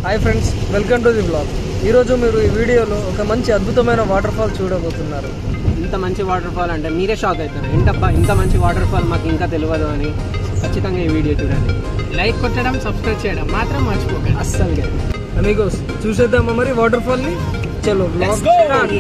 Hi friends, welcome to the blog. ఈరోజు మీరు ఈ వీడియోలో ఒక మంచి అద్భుతమైన వాటర్ ఫాల్ చూడబోతున్నారు. ఇంత మంచి వాటర్ ఫాల్ అంటే మీరే షాక్ అవుతారు. ఏంటబ్బా ఇంత మంచి వాటర్ ఫాల్ మాకు ఇంకా తెలియదు అని. ఖచ్చితంగా ఈ వీడియో చూడండి. లైక్ కొట్టడం, సబ్స్క్రైబ్ చేయడం మాత్రం మర్చిపోకండి అస్సలుగా. అమిగోస్, చూసేద్దామా మరి వాటర్ ఫాల్ ని? చలో blog start.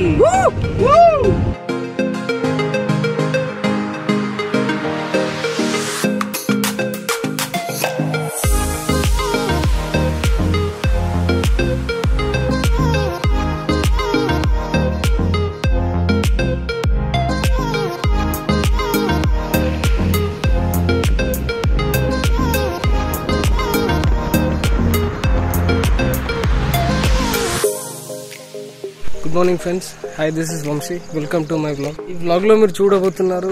Good morning friends. Hi, this is Vamshi. Welcome to my blog. ఈ బ్లాగ్ లో మీరు చూడబోతున్నారు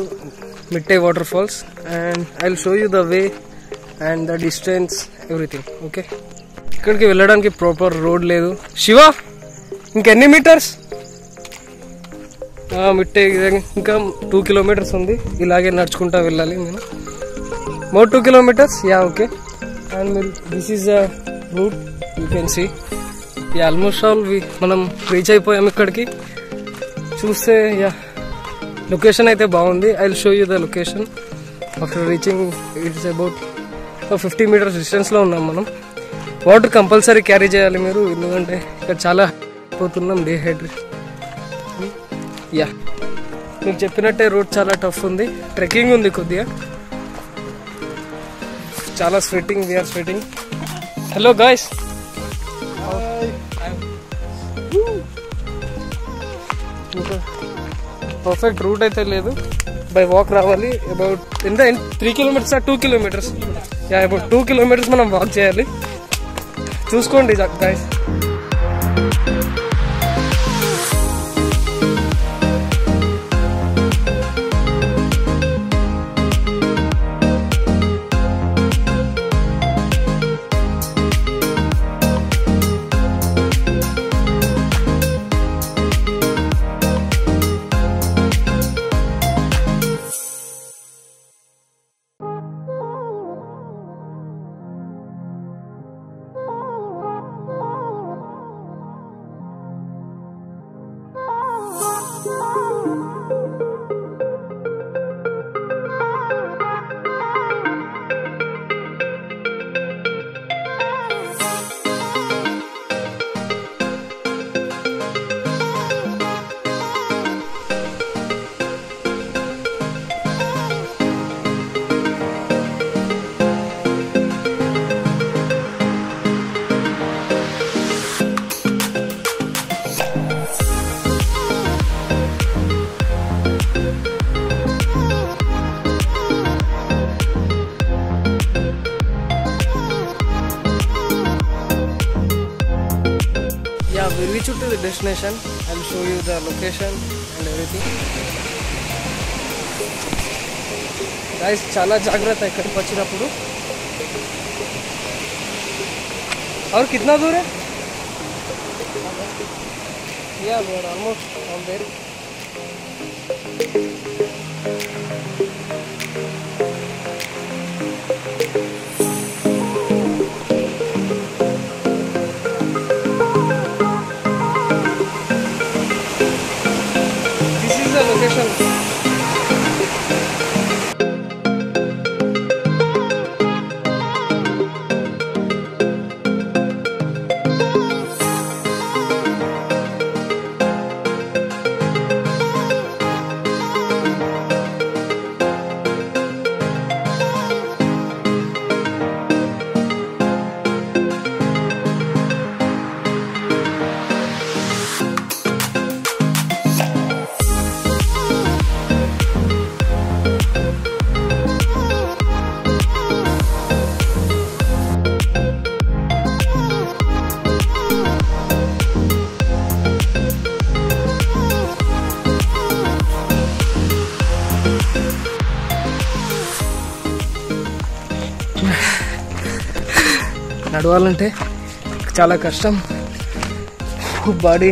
Mitte water falls and I will show you the way and the distance everything. Okay, ఇక్కడికి వెళ్ళడానికి ప్రాపర్ రోడ్ లేదు. శివ, ఇంకెన్ని మీటర్స్? మిట్టే ఇంకా 2 కిలోమీటర్స్ ఉంది. ఇలాగే నడుచుకుంటా వెళ్ళాలి నేను. More 2 kilometres. Yeah, okay. And మీరు this is the route, you can see. Almost all మనం రీచ్ అయిపోయాం. ఇక్కడికి చూస్తే యా లొకేషన్ అయితే బాగుంది. I will show you the location after reaching. It's about 50 metres డిస్టెన్స్లో ఉన్నాం మనం. వాటర్ కంపల్సరీ క్యారీ చేయాలి మీరు, ఎందుకంటే ఇక్కడ చాలా పోతున్నాం, డిహైడ్రేట్. యా, మీకు చెప్పినట్టే రోడ్ చాలా టఫ్ ఉంది, ట్రెక్కింగ్ ఉంది కొద్దిగా, చాలా sweating. We are sweating. Hello guys, perfect route అయితే లేదు, బై వాక్ రావాలి. అబౌట్ ఎంత 3 kilometres 2 kilometres. Yeah, about 2 kilometres మనం వాక్ చేయాలి. చూసుకోండి guys. We reach to the destination. I'll show you the location and everything. Guys, చాలా జాగ్రత్త ఇక్కడికి వచ్చినప్పుడు. और कितना दूर है? Yeah, we are almost on there. Location. నడవాలంటే చాలా కష్టం. బాడీ